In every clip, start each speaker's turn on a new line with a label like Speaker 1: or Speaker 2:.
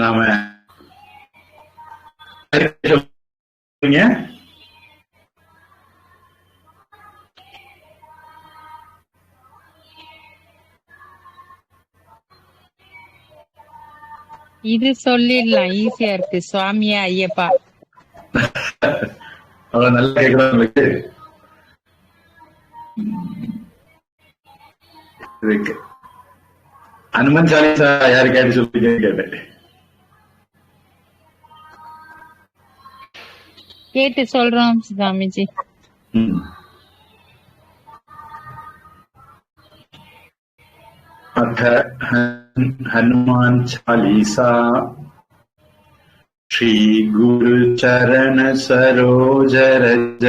Speaker 1: நாம
Speaker 2: இது சொல்லிடலாம், ஈஸியா இருக்கு. சுவாமியா ஐயப்பா.
Speaker 1: அவ்வளவு நல்லா கேட்கறவங்களுக்கு ஹனுமன் சாலிசா யாரு கேட்டு சொல்லிட்டேன்னு கேட்டேன்.
Speaker 2: கேட்டு சொல்றோம் சுவாமிஜி.
Speaker 1: अथ हनुमान चालीसा श्री गुरु चरण सरोज रज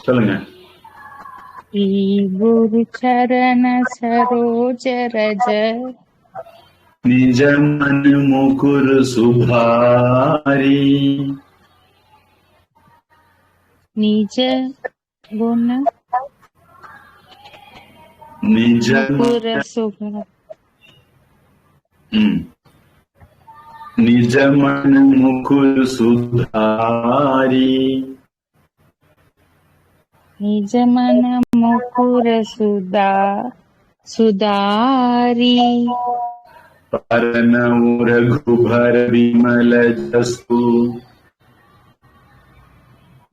Speaker 1: சொல்லுங்க.
Speaker 2: ஸ்ரீ குரு சரண சரோஜ ரஜ
Speaker 1: निज मन मुकुर सुधारी
Speaker 2: निज गुण
Speaker 1: निज
Speaker 2: मुकुर सुधारी
Speaker 1: निज मन मुकुर सुधारी
Speaker 2: निज मन मुकुर सुधारी
Speaker 1: परनऊ रघुबर विमल जसु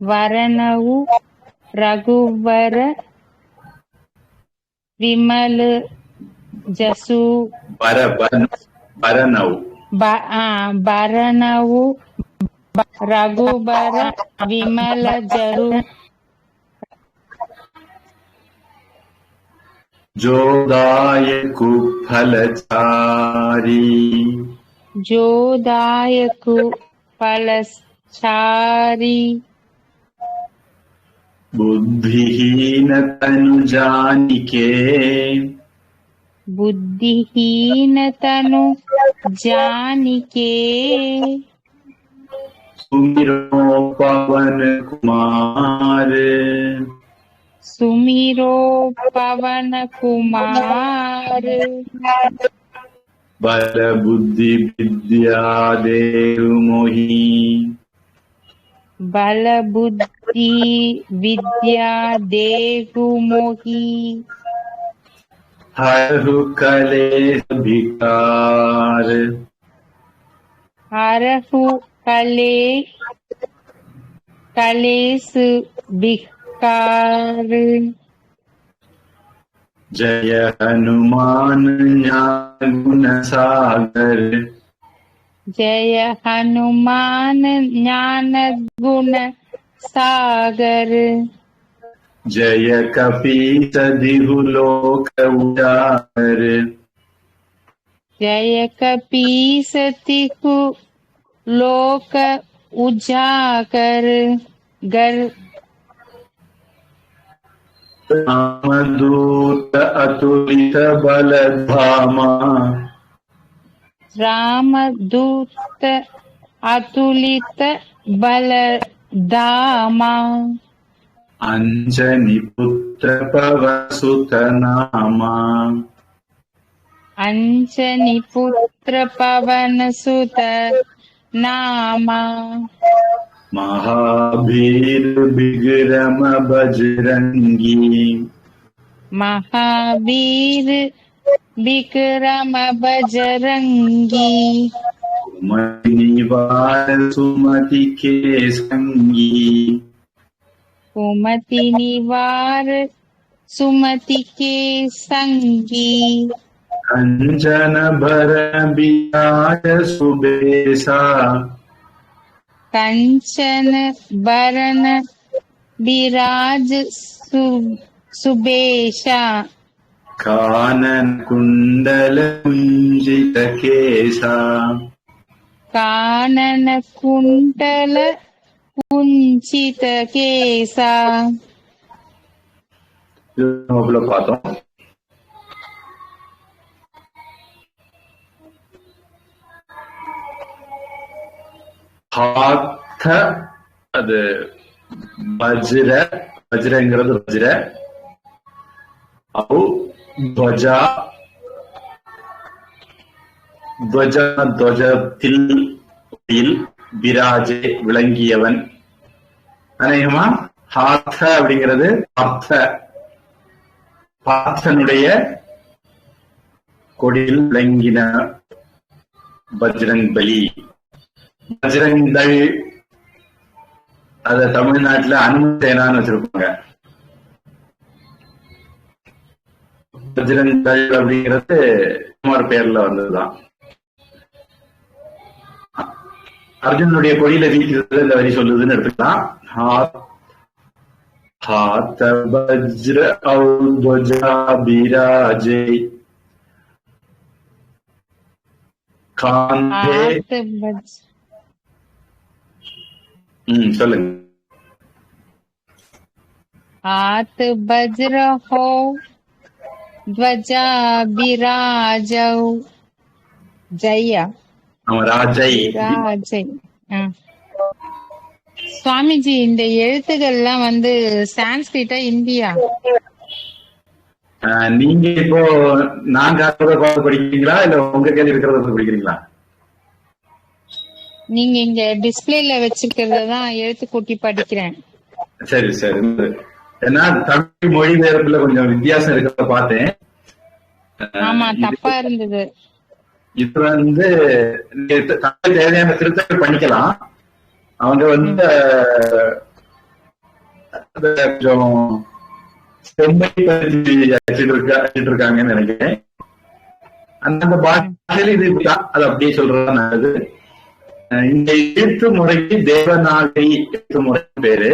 Speaker 2: वरनऊ रघुवर विमल जसु
Speaker 1: बरनऊ
Speaker 2: रघुबर विमल जरु
Speaker 1: जोदायकु फलचारी
Speaker 2: जोदायकु फलचारी
Speaker 1: बुद्धिहीन तनु जानिके
Speaker 2: बुद्धिहीन तनु जानिके
Speaker 1: सुमिरो पवन कुमार
Speaker 2: सुमिरो पवन कुमार
Speaker 1: बल बुद्धि विद्या देव मोहि
Speaker 2: बल बुद्धि विद्या देहु मोहि
Speaker 1: हरहु कलेश विकार
Speaker 2: हरहु कलेश विकार
Speaker 1: जय हनुमान ज्ञान गुण सागर
Speaker 2: जय हनुमान ज्ञान गुण सागर
Speaker 1: जय कपीस दिहु लोक उजागर
Speaker 2: जय कपीस दिहु लोक उजागर
Speaker 1: रामदूत अतुलित बल धामा
Speaker 2: रामदूत अतुलित बल धामा
Speaker 1: अंजनी पुत्र पवन सुत नामा
Speaker 2: अंजनी पुत्र पवन सुत नामा
Speaker 1: महावीर विक्रम बजरंगी
Speaker 2: महावीर विक्रम बजरंगी
Speaker 1: निवार सुमति के संगी
Speaker 2: कुमति निवार सुमति के संगी
Speaker 1: कंचन भरण बिराज सुबेसा
Speaker 2: कंचन बरन बिराज सुबेशा
Speaker 1: कानन कुंडल कुंजित केसा
Speaker 2: कानन कुंडल कुंचित केसा
Speaker 1: பார்த்தோம். அது வஜ்ரங்கிறது வஜ்ர துவஜா துவஜத்தில் விராஜே விளங்கியவன். அநேகமா ஹார்த்த அப்படிங்கிறது பார்த்தனுடைய கொடியில் விளங்கின பஜ்ரங் பலி. பஜ்ரங் தள் அத தமிழ்நாட்டுல அனுமதேனான்னு வச்சிருப்பாங்க. பஜ்ரங் தள் அப்படிங்கிறது குமார் பேர்ல வந்ததுதான். அர்ஜுனுடைய கொடியில வீசுறது இந்த வரி சொல்லுதுன்னு எடுத்துக்கலாம். ஹாத்த வஜ்ர ஔத்வஜா பிராஜே காந்தே. சொல்லுங்க.
Speaker 2: हाथ वज्र हो ध्वजा बिराजौ जया
Speaker 1: ராஜை.
Speaker 2: ராஜை. சுவாமிஜி, இந்த எழுத்துக்கள்லாம் வந்து சான்ஸ்கிரிட்டா இந்தியா?
Speaker 1: நீங்க இப்போ நான் பார்த்து படிக்கிறீங்களா இல்ல உங்க கையில இருக்கிறத படிக்கிறீங்களா?
Speaker 2: நீங்க இங்க டிஸ்பிளேல வச்சிருக்கிறதான் எழுத்து கூட்டி படிக்கிறேன்.
Speaker 1: சரி சரி. ஏன்னா தமிழ் மொழி வேறுல கொஞ்சம் வித்தியாசம் இருக்கிறத பார்த்தேன்.
Speaker 2: ஆமா, தப்பா இருந்தது.
Speaker 1: இது வந்து தமிழ் தேவையான திருத்தங்கள் பண்ணிக்கலாம். அவங்க வந்து கொஞ்சம் இருக்காங்கன்னு நினைக்கிறேன். அந்த பாஷையில இது அது அப்படியே சொல்றது நல்லது. இந்த எழுத்து முறைக்கு தேவநாகரி எழுத்து முறை பேரு.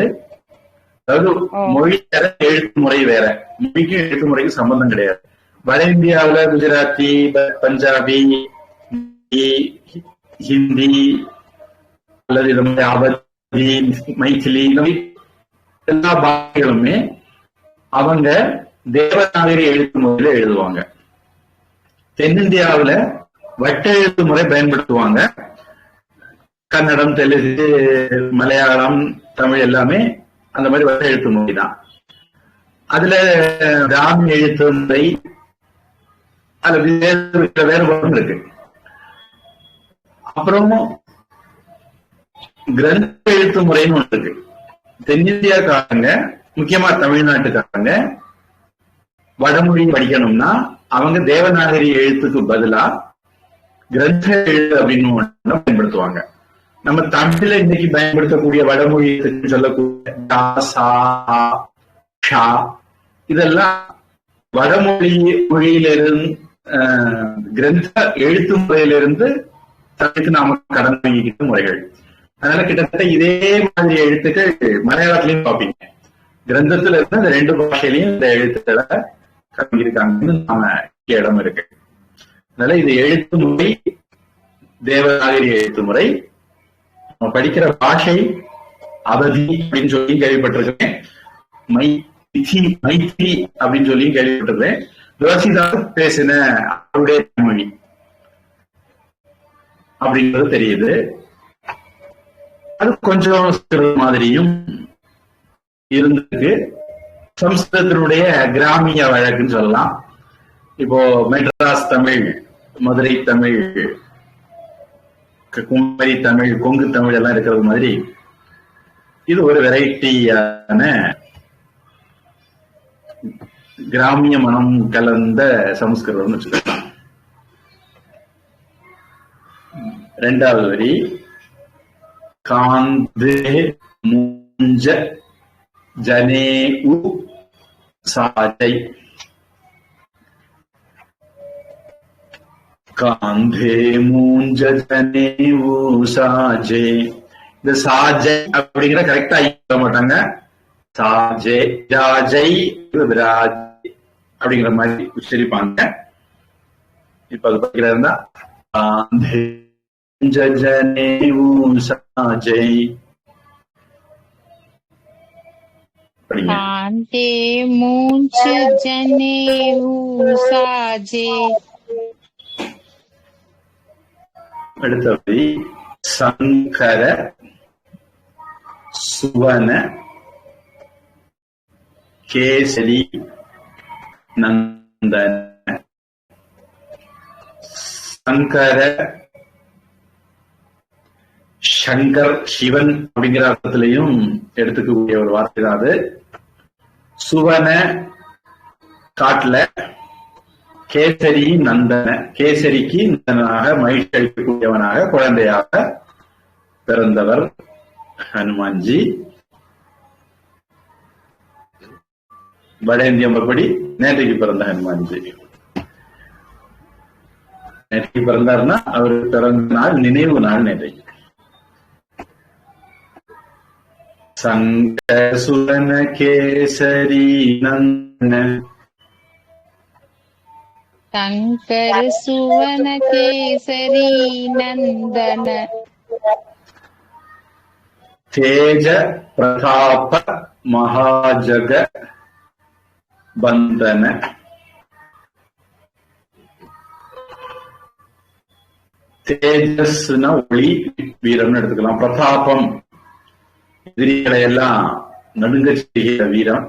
Speaker 1: அதாவது மொழி வேற, எழுத்து முறை வேற. மொழிக்கும் எழுத்து முறைக்கும் சம்பந்தம் கிடையாது. வட இந்தியாவுல குஜராத்தி, பஞ்சாபி, ஹிந்தி அல்லது இது மாதிரி அவதி, மைथिली எல்லா பாஷைகளுமே அவங்க தேவநாகரி எழுத்து முறையில எழுதுவாங்க. தென்னிந்தியாவுல வட்ட எழுத்து முறை பயன்படுத்துவாங்க. கன்னடம், தெலுங்கு, மலையாளம், தமிழ் எல்லாமே அந்த மாதிரி வட்ட எழுத்து முறை தான். அதுல பிராமி எழுத்து முறை அதுல வேறுபாடும் இருக்கு. அப்புறம் கிரந்த எழுத்து முறைன்னு ஒன்று இருக்கு. தென்னிந்தியாக்காரங்க, முக்கியமா தமிழ்நாட்டுக்காரங்க வடமொழி படிக்கணும்னா அவங்க தேவநாகரி எழுத்துக்கு பதிலா கிரந்த எழுத்து அப்படின்னு பயன்படுத்துவாங்க. நம்ம தமிழ்ல இன்னைக்கு பயன்படுத்தக்கூடிய வடமொழி சொல்லக்கூடிய இதெல்லாம் வடமொழி மொழியிலிருந்து கிரந்த எழுத்து முறையிலிருந்து தமிழுக்கு நாம கடன் வாங்கிக்கிட்ட முறைகள். அதனால கிட்டத்தட்ட இதே மாதிரி எழுத்துக்கள் மலையாளத்திலையும் பார்ப்பீங்க. கிரந்தத்துல இருந்து அந்த ரெண்டு பாஷையிலையும் இந்த எழுத்துக்களை கலங்கிருக்காங்கன்னு நாம இடம் இருக்கு. அதனால இது எழுத்து முறை தேவநாகரி எழுத்து முறை. நம்ம படிக்கிற பாஷை அவதி அப்படின்னு சொல்லி கேள்விப்பட்டிருக்கேன். மைத்தி அப்படின்னு சொல்லி கேள்விப்பட்டிருக்கேன். துளசிதாஸ் பேசின அவருடைய மொழி அப்படிங்கிறது தெரியுது. அது கொஞ்சம் மாதிரியும் இருந்திருக்கு. சம்ஸ்கிருதத்தினுடைய கிராமிய வழக்குன்னு சொல்லலாம். இப்போ மெட்ராஸ் தமிழ், மதுரை தமிழ், குமரி தமிழ், கொங்கு தமிழ் எல்லாம் இருக்கிறது மாதிரி இது ஒரு வெரைட்டியான கிராமிய மனம் கலந்த சமஸ்கிருதம்னு வச்சுக்கலாம். ரெண்டாவது வரி காந்தே மூஞ்ச ஜனேஉ சாஜை. காந்தே மூஞ்ச ஜனேஉ சாஜே. இந்த சாஜை அப்படிங்கிற கரெக்டா சொல்ல மாட்டாங்க. சாஜே ராஜை விராஜ் அப்படிங்கிற மாதிரி உச்சரிப்பாங்க. இப்ப அது படிக்கிறதா காந்தே ஜனேஉ சாஜை.
Speaker 2: காந்தே மூஞ்ச ஜனேஉ சாஜே.
Speaker 1: அடுத்தபடி சங்கர சுவன கேசரி நந்தன சங்கர, சங்கர் சிவன் அப்படிங்கிற அர்த்தத்திலையும் எடுத்துக்கக்கூடிய ஒரு வார்த்தை தான் அது. சுவன காட்டுல, கேசரி நந்தன, கேசரிக்கு நந்தனாக மகிழ்ச்சி அளிக்கக்கூடியவனாக குழந்தையாக பிறந்தவர் ஹனுமான்ஜி. வட இந்திய முறைப்படி நேற்றைக்கு பிறந்த ஹனுமான்ஜி. நேற்றைக்கு பிறந்தாருன்னா அவர் பிறந்த நாள் நினைவு நாள் நேற்றைக்கு. சங்கசுவன கேசரி நந்தன,
Speaker 2: சங்கர சுவன கேசரி நந்தன,
Speaker 1: தேஜ பிரதாப மகாஜக பந்தன. தேஜஸ்னா ஒளி, வீரம்னு எடுத்துக்கலாம். பிரதாபம் எதிரிகளை எல்லாம் நடுங்க செய்கிற வீரம்.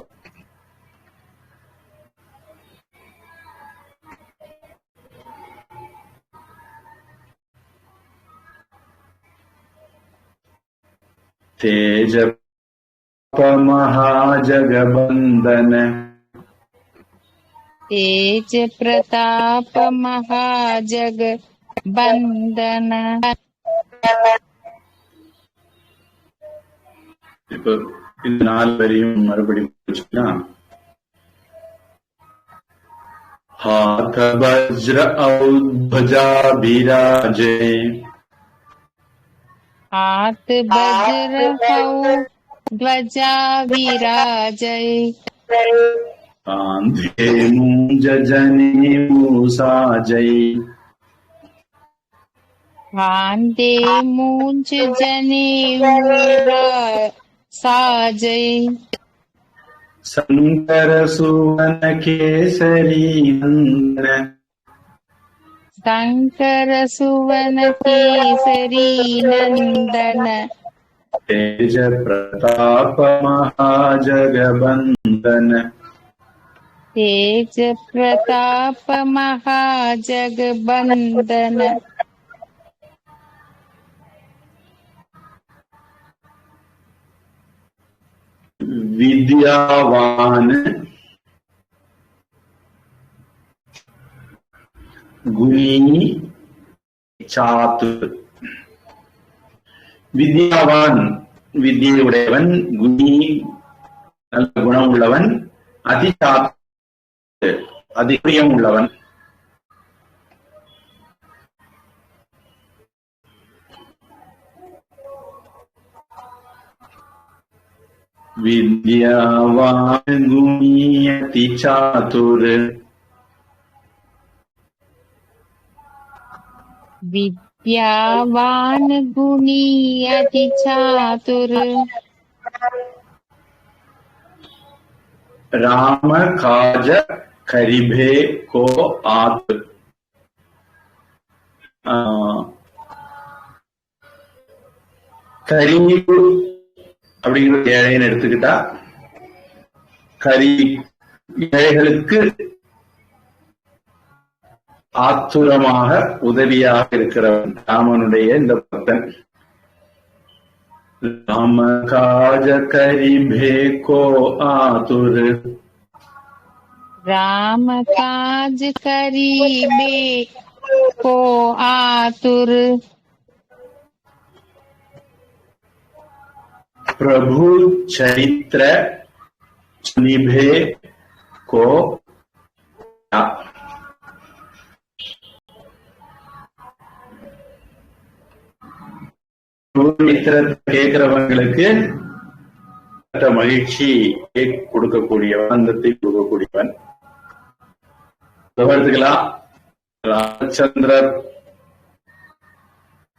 Speaker 1: தேஜ மகாஜகபந்தன,
Speaker 2: தேஜ பிரதாப மகாஜக பந்தன.
Speaker 1: இப்ப இந்த 4 வரையும் மறுபடியும் हाथ वज्र औध्वजा विराजे,
Speaker 2: हाथ वज्र ध्वजा विराजय,
Speaker 1: कांधे मूंज जनेऊ साजय,
Speaker 2: कांधे मूंज जनेऊ साजय,
Speaker 1: शंकर सुवन केसरी नंदन,
Speaker 2: शंकर सुवन केसरी नंदन,
Speaker 1: तेज प्रताप महाजगबंदन,
Speaker 2: तेज प्रताप महाजगबंदन,
Speaker 1: विद्यावान गुणी चातुर, विद्यावान विद्यையுடையவன், குணி நல்ல குணம் உள்ளவன், அதிசாத்து அதிகம் உள்ளவன். विद्यावान गुणी अति चातुर,
Speaker 2: विद्यावान गुणी अति चातुर,
Speaker 1: राम काज करिभे को आतुर. கரீபு அப்படிங்கிற ஏழைன்னு எடுத்துக்கிட்டா, ஏழைகளுக்கு ஆத்துரமாக உதவியாக இருக்கிறவன் ராமனுடைய இந்த பக்தன். ராம காஜ கரிபே கோ ஆதுர்,
Speaker 2: राम काज करीबे को आतुर,
Speaker 1: प्रभु चरित्र निभे को கேட்கிறவங்களுக்கு மகிழ்ச்சி கொடுக்கக்கூடியவன், ஆனந்தத்தை கொடுக்கக்கூடியவன். எடுத்துக்கலாம். ராமச்சந்திரர்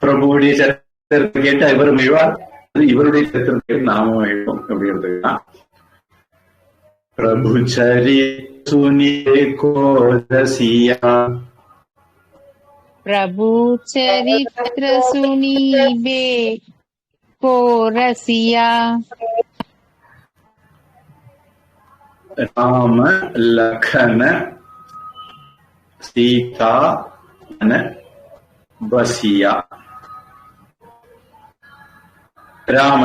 Speaker 1: பிரபுடைய சரித்திரத்தை கேட்டு இவர் மகிழ்வார், இவருடைய சரித்திரத்தை கேட்டு நாமும் மகிழ்வோம் அப்படி எடுத்துக்கலாம். பிரபு சரி சுனியே கோ ரசியா,
Speaker 2: प्रभु चरित्र सुनीबे को रसिया,
Speaker 1: राम लखन सीता பசியா. ராம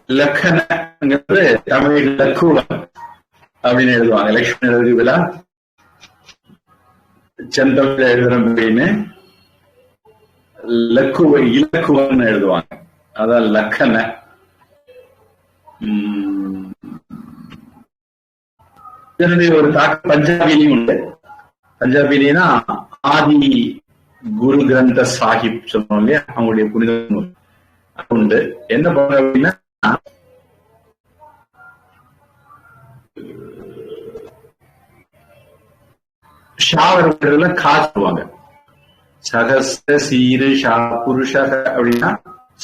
Speaker 1: லக்கணங்கிறது தமிழ் லக்குவன் அப்படின்னு எழுதுவாங்க. லட்சுமணன் எழுதுவிழா செந்தமிழ் எழுதுறோம் அப்படின்னு இலக்குவன் எழுதுவாங்க. அதான் லக்கண. இதனுடைய ஒரு தாக்கம் பஞ்சாபிலையும் உண்டு. பஞ்சாபினா ஆதி குரு கிரந்த சாஹிப் சொல்லுவோம் இல்லையா, அவங்களுடைய புனித நூல் உண்டு. என்ன பண்ணுங்க அப்படின்னா, ஷாவர்கள் காசுவாங்க. சகச சீரு ஷா புருஷக அப்படின்னா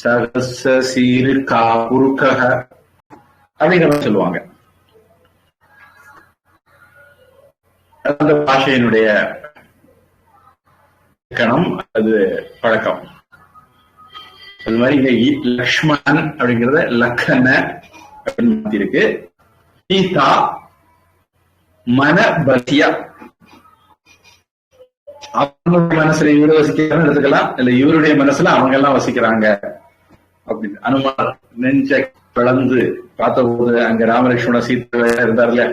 Speaker 1: சகச சீரு கா புருக்கக அப்படிங்கிற சொல்லுவாங்க. அந்த பாஷையினுடைய கணம் அது பழக்கம். அது மாதிரி இங்க லக்ஷ்மணன் அப்படிங்கறத லக்கண அப்படின்னு மாத்திருக்கு. சீதா மனபசியா, அவங்களுடைய மனசுல இவரு வசிக்கிறான்னு எடுத்துக்கலாம், இல்ல இவருடைய மனசுல அவங்க எல்லாம் வசிக்கிறாங்க அப்படின்னு. அனுமார் நெஞ்ச பிளந்து பார்த்த போது அங்க ராமலட்சுமண சீதா இருந்தார்ல,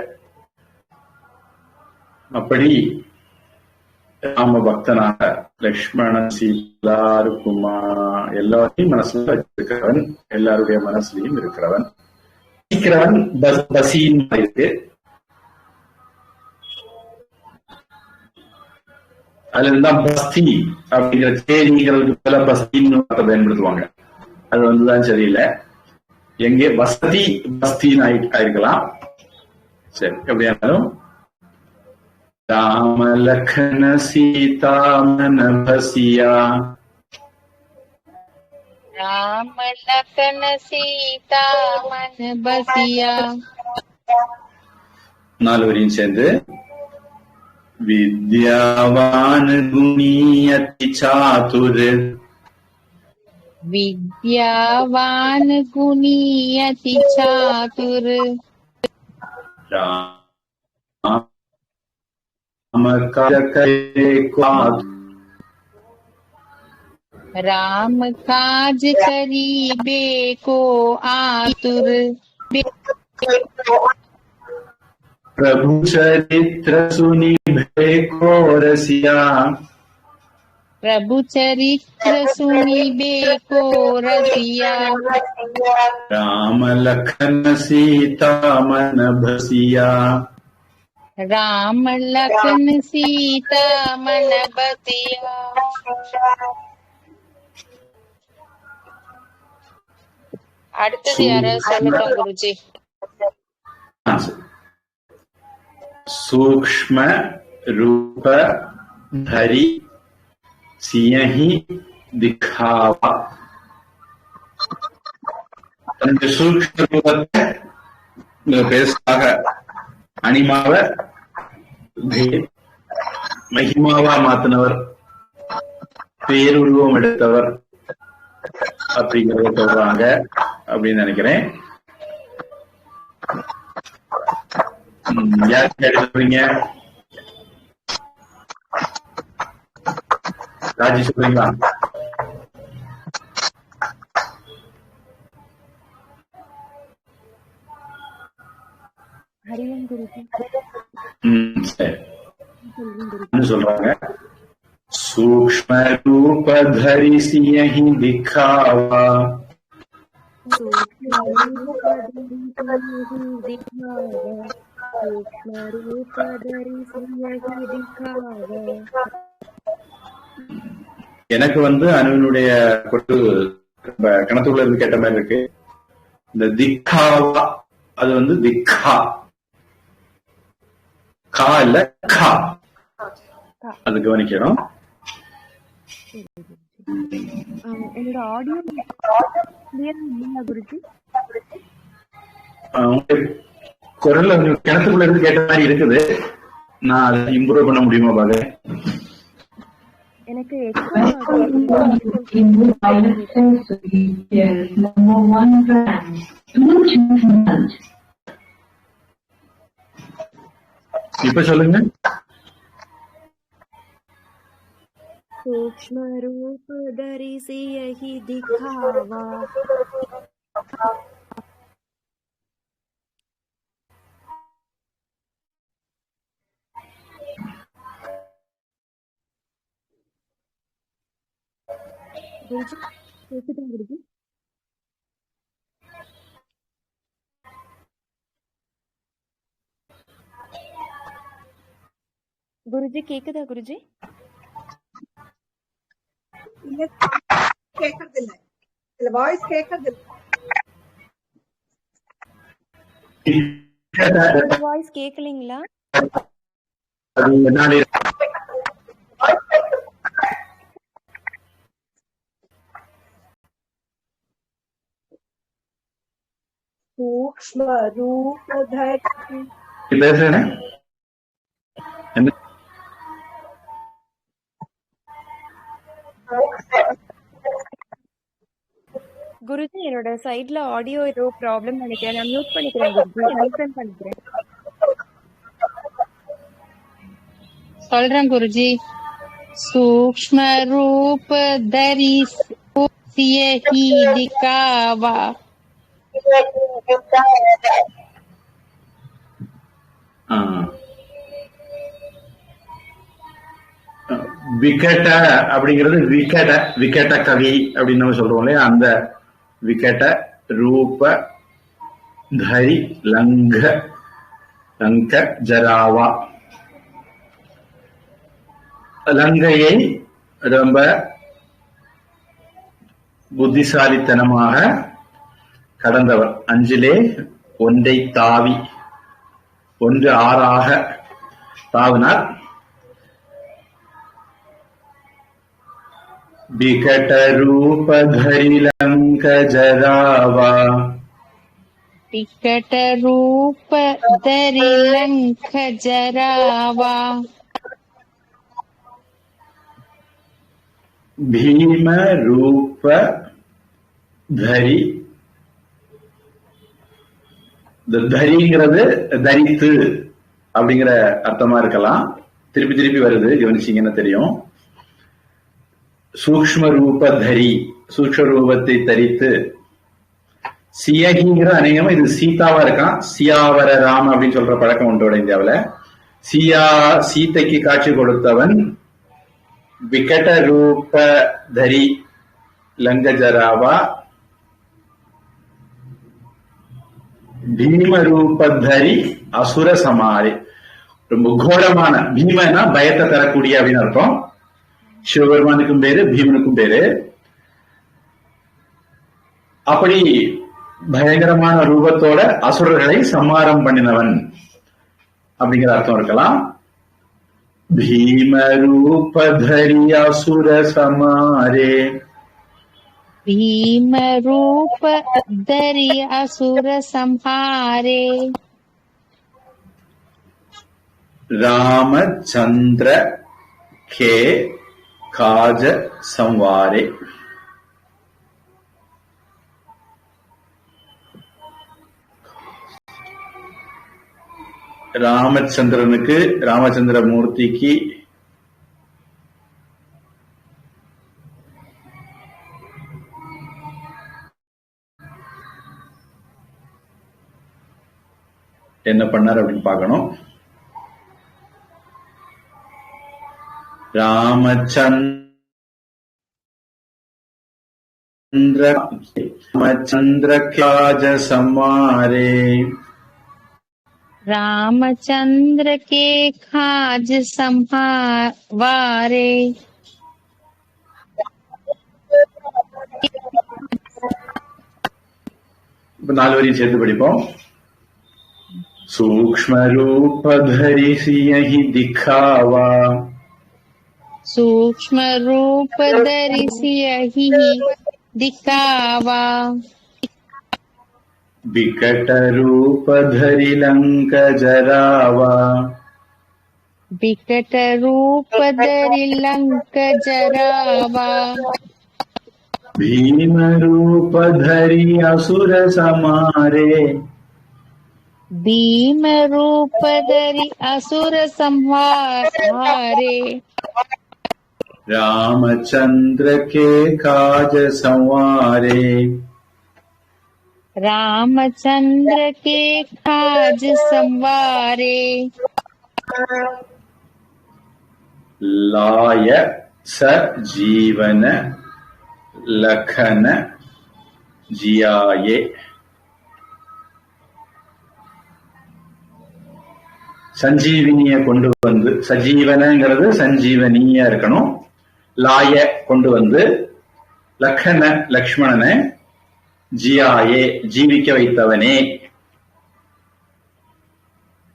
Speaker 1: அப்படி ராம பக்தனாக லக்ஷ்மணன் சீதாருக்குமா எல்லாத்தையும் மனசுல வச்சிருக்கிறவன், எல்லாருடைய மனசுலயும் இருக்கிறவன். பசின்னு இருக்கு. அதுல இருந்தா பஸ்தி அப்படிங்கிற சேரிங்கிறதுக்கு பல பஸ்தின்னு பயன்படுத்துவாங்க. அது வந்துதான் சரியில்லை. எங்கே வசதி பஸ்தின்னு ஆயிருக்கலாம். சரி, எப்படியானாலும் ராம லக்ஷ்மண சீதா மன பசியா,
Speaker 2: ராம லக்ஷ்மண சீதா மன பசியா.
Speaker 1: 4 வரையும் சேர்ந்து வித்யாவான் குணி அதி சாதுர்,
Speaker 2: வித்யாவான் குணி அதி சாதுர், राम काज करीबे को आतुर,
Speaker 1: प्रभु चरित्र सुनिभे को रसिया,
Speaker 2: प्रभु चरित्र सुनिबे को रसिया,
Speaker 1: राम लखन सीता मन बसिया,
Speaker 2: राम लखन सीता मन बसिया. அடுத்தது யாராவது சொல்லட்டும் குருஜி.
Speaker 1: सूक्ष्म रूप धरी सियहि दिखावा, தன்னுடைய சூக்ஷ்ம ரூபத்தை பெருசாக அனிமாவ மகிமாவா மாத்தினவர், பேருருவம் எடுத்தவர் அப்படிங்கறத சொல்றாங்க அப்படின்னு நினைக்கிறேன். யார் சொல்றீங்க? ராஜி சொல்றீங்களா? சொல்றாங்க सूक्ष्म रूप धरि सियहि दिखावा, எனக்கு அனுவினுடைய கணத்துக்குள்ள இருந்து கேட்ட மாதிரி இருக்கு. இந்த திக்காவா அது திக்கா, கா இல்ல கா, அது கவனிக்கணும்.
Speaker 3: என்னோட ஆடியோ கிளியரா இல்லையா குருஜி?
Speaker 1: குரல்ல கிணத்துக்குள்ள இருந்து கேட்ட மாதிரி இருக்குது. நான் அதை இம்ப்ரூவ் பண்ண முடியுமா பாக்க?
Speaker 3: எனக்கு
Speaker 1: இப்ப சொல்லுங்க.
Speaker 3: सूक्ष्म रूप धरिसी यही दिखावा। गुरुजी கேக்குதா गुरुजी? गुरुजी கேக்குதா गुरुजी?
Speaker 4: இல்ல கேக்குறது இல்ல. இல்ல வாய்ஸ் கேக்குறது இல்ல.
Speaker 3: என்னோட வாய்ஸ் கேக்கலீங்களா?
Speaker 1: அது என்னாலே
Speaker 4: सूक्ष्म रूप धरिसी
Speaker 1: பேசுறேன். என்ன
Speaker 3: குருஜி என்னோட சைட்ல ஆடியோ ஏதோ ப்ராப்ளம் நினைக்கிறேன். நான் மியூட் பண்ணிக்கிறேன் குருஜி. அன்மியூட் பண்ணிக்கிறேன்.
Speaker 2: சொல்றேன் குருஜி. सूक्ष्म रूप धरि सियहि दिखावा।
Speaker 1: விக்கெட்ட அப்படிங்கிறது விக்கெட்ட கவி அப்படின்னு நம்ம சொல்றோம் இல்லையா, அந்த விக்கெட்ட ரூப தரி லங்க ஜராவா. லங்கையை ரொம்ப புத்திசாலித்தனமாக கடந்தவர். 5 ஒன்றை தாவி 1 6 தாவினார். விகட ரூப தரி லங்க ஜராவா.
Speaker 2: विकट रूप धरि लंक जरावा।
Speaker 1: பீம ரூப தரி. தரிங்கிறது தரித்து அப்படிங்கிற அர்த்தமா இருக்கலாம். திருப்பி திருப்பி வருது, கவனிச்சீங்கன்னா தெரியும். சூக்ஷ்ம ரூப தரி, சூக்ஷ்ம ரூபத்தை தரித்து. சியகிங்கிற அநேகமா இது சீதாவா இருக்கான். சியாவர ராம அப்படின்னு சொல்ற பழக்கம் உண்டு வட இந்தியாவில. சீதைக்கு காட்சி கொடுத்தவன் விகட ரூப தரி லங்க ஜராவா. பீம ரூப தரி அசுர சமாரி. ரொம்ப கோரமான, பீமனா பயத்தை தரக்கூடிய அப்படின்னு அர்த்தம். சிவபெருமானுக்கும் பேரு, பீமனுக்கும் பேரு. அப்படி பயங்கரமான ரூபத்தோட அசுரர்களை சம்மாரம் பண்ணினவன் அப்படிங்கிற அர்த்தம் இருக்கலாம். பீம ரூப தரி அசுர சமாரே.
Speaker 2: भीम रूप धरि असुर संहारे।
Speaker 1: रामचंद्र के काज संवारे. ராமச்சந்திரனுக்கு, ராமச்சந்திர மூர்த்திக்கு என்ன பண்ணார் அப்படின்னு பார்க்கணும். ராமச்சந்திர காஜ சம்மாரே.
Speaker 2: रामचंद्र के काज संहारे।
Speaker 1: 4 வரையும் சேர்த்து படிப்போம். सूक्ष्म रूप धरि सियहि दिखावा.
Speaker 2: सूक्ष्म रूप धरि सियहि दिखावा।
Speaker 1: विकट रूप धरि लंक जरावा.
Speaker 2: विकट रूप धरि लंक जरावा।
Speaker 1: भीम रूप धरि असुर समारे.
Speaker 2: भीम रूप धरि असुर संहारे।
Speaker 1: रामचंद्र के काज संवारे,
Speaker 2: रामचंद्र के काज संवारे,
Speaker 1: लाय सजीवन लखन जियाये. சஞ்சீவினிய கொண்டு வந்து, சஜீவனங்கிறது சஞ்சீவனியா இருக்கணும். லாய கொண்டு வந்து, லக்ஷண லக்ஷ்மணனை, ஜியாயே ஜீவிக்க வைத்தவனே.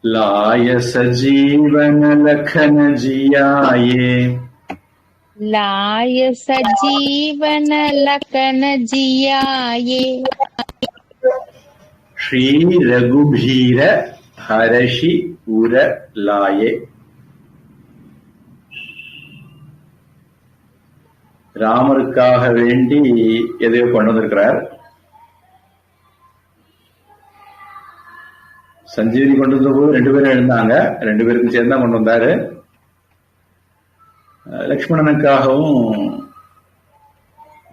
Speaker 1: लाय सजीवन लखन जियाये,
Speaker 2: लाय सजीवन लखन जियाये,
Speaker 1: श्री रघुबीर हरषि उर लाये. ராமருக்காக வேண்டி எதையோ கொண்டு வந்திருக்கிறார். சஞ்சீவனி கொண்டு வந்த போது 2 பேரும் எழுந்தாங்க. 2 பேருக்கும் சேர்ந்தா கொண்டு வந்தாரு. லக்ஷ்மணனுக்காகவும்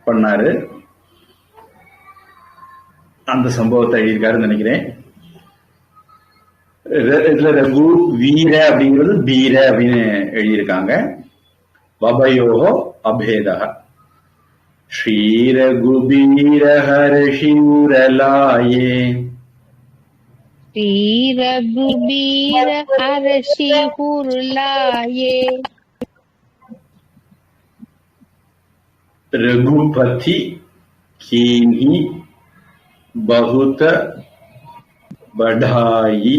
Speaker 1: பண்ணாரு. அந்த சம்பவத்தை எழுதியிருக்காருன்னு நினைக்கிறேன். இதுல ரகு வீர அப்படிங்கிறது பீர அப்படின்னு எழுதியிருக்காங்க. வபயோகோ அபேதா. ஸ்ரீ ரகுபீர ஹர்ஷிமுரலாயே,
Speaker 2: श्री रघुबीर हर्षि हुरलाये,
Speaker 1: रघुपति कीन्ही बहुत बढ़ाई.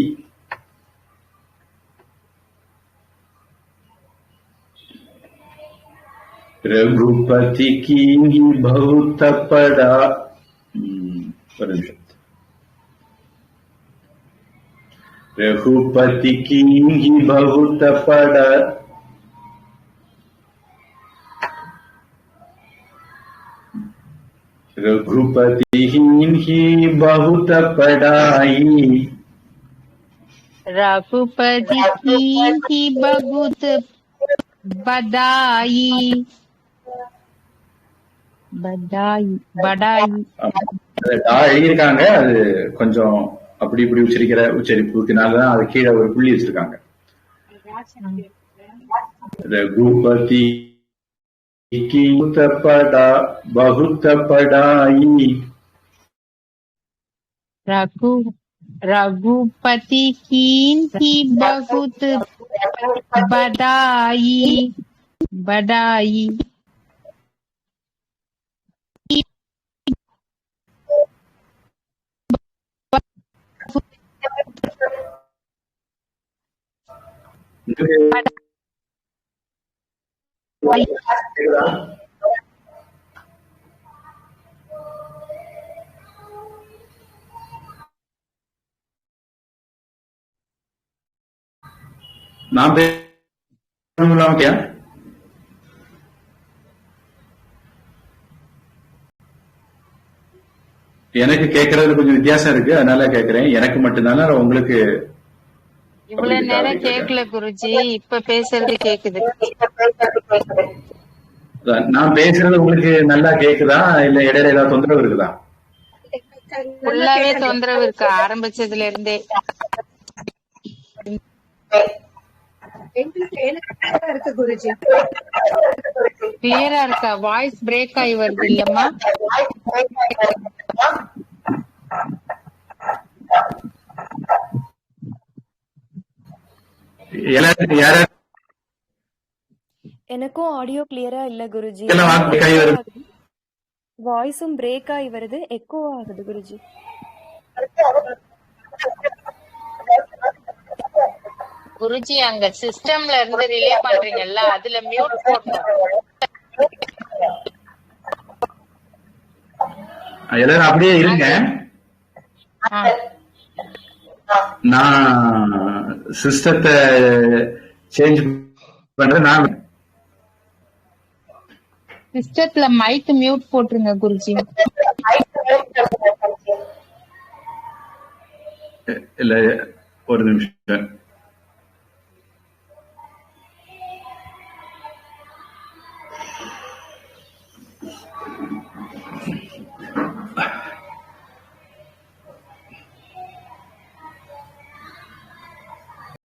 Speaker 1: रघुपति कीन्ही बहुत पड़ा. रघुपति कीन्ही बहुत पड़ा, रघुपति कीन्ही बहुत पढ़ाई,
Speaker 2: रघुपति कीन्ही बहुत बधाई, बधाई बधाई
Speaker 1: எழுதியிருக்காங்க. அது கொஞ்சம் அப்படி இப்படி உச்சரிப்புனாலதான் அது கீழே ஒரு புள்ளி வச்சிருக்காங்க. ரகுபதி படா பகுத்த படாயி,
Speaker 2: रघुपति कीन्ही बहुत बधाई, बधाई.
Speaker 1: நான் क्या எனக்கு கேட்கறது கொஞ்சம் வித்தியாசம் இருக்கு, அதனால கேட்கிறேன். எனக்கு மட்டும்தானே உங்களுக்கு?
Speaker 2: இவ்வளவு நேரம் கேட்கல குருஜி, இப்ப பேசுறது கேக்குது.
Speaker 1: நான் பேசுறது உங்களுக்கு நல்லா கேக்குதா இல்ல இடையில ஏதாவது தொந்தரவு இருக்குதா?
Speaker 2: ஃபுல்லாவே தொந்தரவு இருக்கு ஆரம்பிச்சதுல இருந்தே.
Speaker 4: இருக்கு குருஜி,
Speaker 2: கிளியரா இருக்கா? வாய்ஸ் பிரேக் ஆகி வருது இல்லம்மா?
Speaker 3: எனக்கும் ஆடியோ கிளியரா இல்ல குருஜி. வாய்ஸும் பிரேக் ஆகி வருது, எக்கோ ஆகுது குருஜி.
Speaker 2: குருஜி அங்க சிஸ்டம்ல இருந்து ரிலே பண்றீங்கல்ல, அதுல மியூட் போடணும்.
Speaker 1: எல்லாரும் அப்படியே இருங்க. நான் சிஸ்டத்தை சேஞ்ச் பண்றேன். நான்
Speaker 2: சிஸ்டத்துல மைக் மியூட் போட்டுருங்க குருஜி.
Speaker 1: இல்ல ஒரு நிமிஷம்.